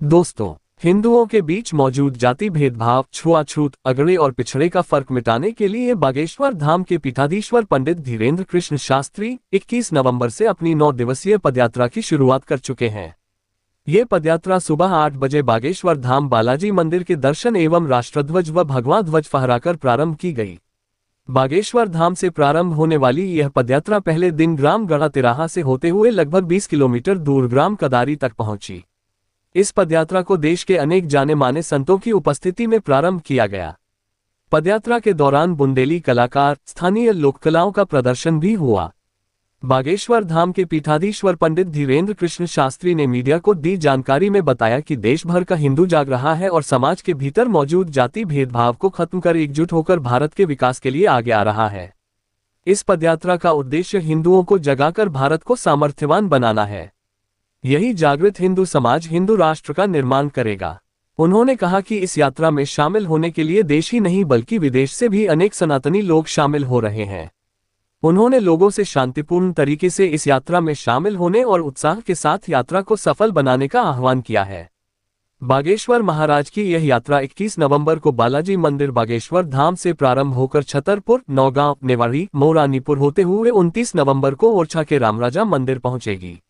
दोस्तों, हिंदुओं के बीच मौजूद जाति भेदभाव, छुआछूत, अगड़े और पिछड़े का फर्क मिटाने के लिए बागेश्वर धाम के पीठाधीश्वर पंडित धीरेन्द्र कृष्ण शास्त्री 21 नवंबर से अपनी 9 दिवसीय पदयात्रा की शुरुआत कर चुके हैं। ये पदयात्रा सुबह 8 बजे बागेश्वर धाम बालाजी मंदिर के दर्शन एवं राष्ट्रध्वज व भगवा ध्वज फहराकर प्रारंभ की गई। बागेश्वर धाम से प्रारंभ होने वाली यह पदयात्रा पहले दिन ग्राम गढ़ा तिराहा से होते हुए लगभग 20 किलोमीटर दूर ग्राम कदारी तक पहुंची। इस पदयात्रा को देश के अनेक जाने माने संतों की उपस्थिति में प्रारंभ किया गया। पदयात्रा के दौरान बुंदेली कलाकार, स्थानीय लोक कलाओं का प्रदर्शन भी हुआ। बागेश्वर धाम के पीठाधीश्वर पंडित धीरेन्द्र कृष्ण शास्त्री ने मीडिया को दी जानकारी में बताया कि देश भर का हिंदू जाग रहा है और समाज के भीतर मौजूद जाति भेदभाव को खत्म कर एकजुट होकर भारत के विकास के लिए आगे आ रहा है। इस पदयात्रा का उद्देश्य हिंदुओं को जगाकर भारत को सामर्थ्यवान बनाना है। यही जागृत हिंदू समाज हिंदू राष्ट्र का निर्माण करेगा। उन्होंने कहा कि इस यात्रा में शामिल होने के लिए देश ही नहीं बल्कि विदेश से भी अनेक सनातनी लोग शामिल हो रहे हैं। उन्होंने लोगों से शांतिपूर्ण तरीके से इस यात्रा में शामिल होने और उत्साह के साथ यात्रा को सफल बनाने का आह्वान किया है। बागेश्वर महाराज की यह यात्रा 21 नवंबर को बालाजी मंदिर बागेश्वर धाम से प्रारंभ होकर छतरपुर, नौगांव, नेवाड़ी, मौरानीपुर होते हुए 29 नवंबर को ओरछा के रामराजा मंदिर पहुंचेगी।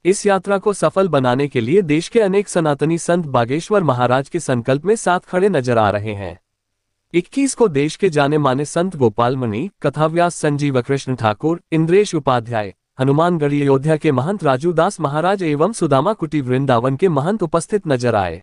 इस यात्रा को सफल बनाने के लिए देश के अनेक सनातनी संत बागेश्वर महाराज के संकल्प में साथ खड़े नजर आ रहे हैं। 21 को देश के जाने माने संत गोपाल मणि, कथाव्यास संजीव कृष्ण ठाकुर, इंद्रेश उपाध्याय, हनुमानगढ़ी अयोध्या के महंत राजू दास महाराज एवं सुदामा कुटी वृंदावन के महंत उपस्थित नजर आए।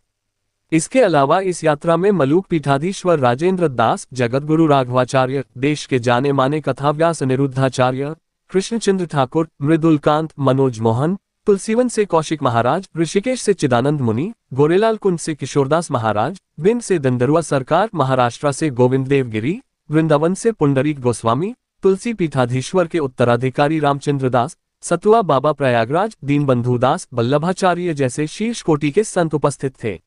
इसके अलावा इस यात्रा में मलूक पीठाधीश्वर राजेंद्र दास, जगतगुरु राघवाचार्य, देश के जाने माने कथाव्यास अनिरुद्धाचार्य, कृष्णचंद्र ठाकुर, मृदुलकांत, मनोज मोहन, तुलसीवन से कौशिक महाराज, ऋषिकेश से चिदानंद मुनि, गोरेलाल कुंड से किशोरदास महाराज, बिंद से दंदरुआ सरकार, महाराष्ट्र से गोविंद देव गिरी, वृंदावन से पुंडरीक गोस्वामी, तुलसी पीठाधीश्वर के उत्तराधिकारी रामचंद्र दास, सतुआ बाबा प्रयागराज, दीनबंधु दास, वल्लभाचार्य जैसे शीर्ष कोटि के संत उपस्थित थे।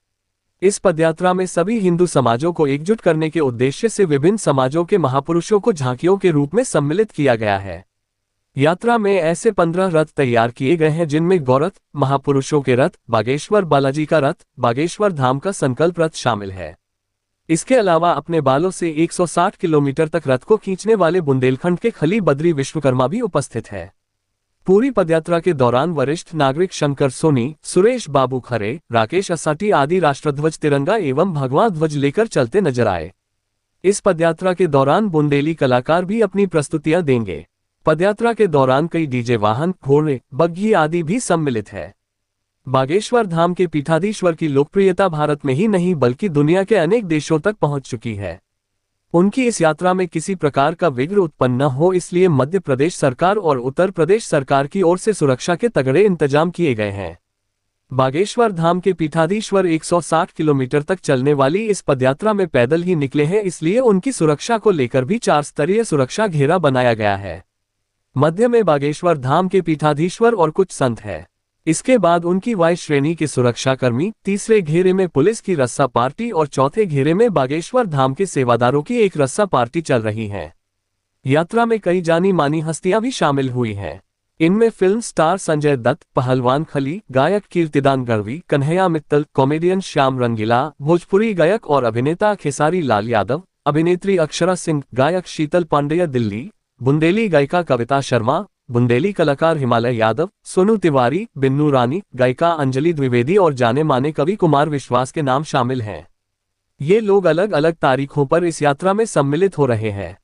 इस पदयात्रा में सभी हिंदू समाजों को एकजुट करने के उद्देश्य से विभिन्न समाजों के महापुरुषों को झांकियों के रूप में सम्मिलित किया गया है। यात्रा में ऐसे 15 रथ तैयार किए गए हैं जिनमें गौरथ, महापुरुषों के रथ, बागेश्वर बालाजी का रथ, बागेश्वर धाम का संकल्प रथ शामिल है। इसके अलावा अपने बालों से 160 किलोमीटर तक रथ को खींचने वाले बुंदेलखंड के खली बद्री विश्वकर्मा भी उपस्थित है। पूरी पदयात्रा के दौरान वरिष्ठ नागरिक शंकर सोनी, सुरेश बाबू खरे, राकेश असाटी आदि राष्ट्रध्वज, तिरंगा एवं भगवा ध्वज लेकर चलते नजर आए। इस पदयात्रा के दौरान बुंदेली कलाकार भी अपनी प्रस्तुतियां देंगे। पदयात्रा के दौरान कई डीजे वाहन, घोड़े, बग्घी आदि भी सम्मिलित है। बागेश्वर धाम के पीठाधीश्वर की लोकप्रियता भारत में ही नहीं बल्कि दुनिया के अनेक देशों तक पहुंच चुकी है। उनकी इस यात्रा में किसी प्रकार का विघ्न उत्पन्न न हो इसलिए मध्य प्रदेश सरकार और उत्तर प्रदेश सरकार की ओर से सुरक्षा के तगड़े इंतजाम किए गए हैं। बागेश्वर धाम के पीठाधीश्वर 160 किलोमीटर तक चलने वाली इस पदयात्रा में पैदल ही निकले हैं, इसलिए उनकी सुरक्षा को लेकर भी 4 स्तरीय सुरक्षा घेरा बनाया गया है। मध्य में बागेश्वर धाम के पीठाधीश्वर और कुछ संत है। इसके बाद उनकी वाय श्रेणी के सुरक्षाकर्मी, तीसरे घेरे में पुलिस की रस्सा पार्टी और चौथे घेरे में बागेश्वर धाम के सेवादारों की एक रस्सा पार्टी चल रही है। यात्रा में कई जानी मानी हस्तियां भी शामिल हुई हैं। इनमें फिल्म स्टार संजय दत्त, पहलवान खली, गायक कीर्तिदान गढ़वी, कन्हैया मित्तल, कॉमेडियन श्याम रंगीला, भोजपुरी गायक और अभिनेता खेसारी लाल यादव, अभिनेत्री अक्षरा सिंह, गायक शीतल पांडेय दिल्ली, बुंदेली गायिका कविता शर्मा, बुंदेली कलाकार हिमालय यादव, सोनू तिवारी, बिन्नू रानी, गायिका अंजलि द्विवेदी और जाने माने कवि कुमार विश्वास के नाम शामिल हैं। ये लोग अलग अलग तारीखों पर इस यात्रा में सम्मिलित हो रहे हैं।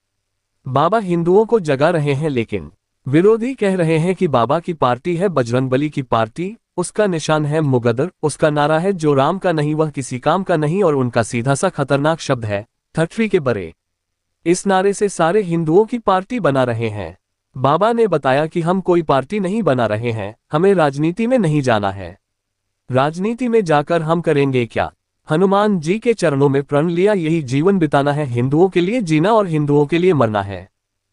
बाबा हिंदुओं को जगा रहे हैं, लेकिन विरोधी कह रहे हैं कि बाबा की पार्टी है बजरंगबली की पार्टी, उसका निशान है मुगदर, उसका नारा है जो राम का नहीं वह किसी काम का नहीं और उनका सीधा सा खतरनाक शब्द है ठठरी के बरे। इस नारे से सारे हिंदुओं की पार्टी बना रहे हैं। बाबा ने बताया कि हम कोई पार्टी नहीं बना रहे हैं, हमें राजनीति में नहीं जाना है। राजनीति में जाकर हम करेंगे क्या? हनुमान जी के चरणों में प्रण लिया, यही जीवन बिताना है, हिंदुओं के लिए जीना और हिंदुओं के लिए मरना है।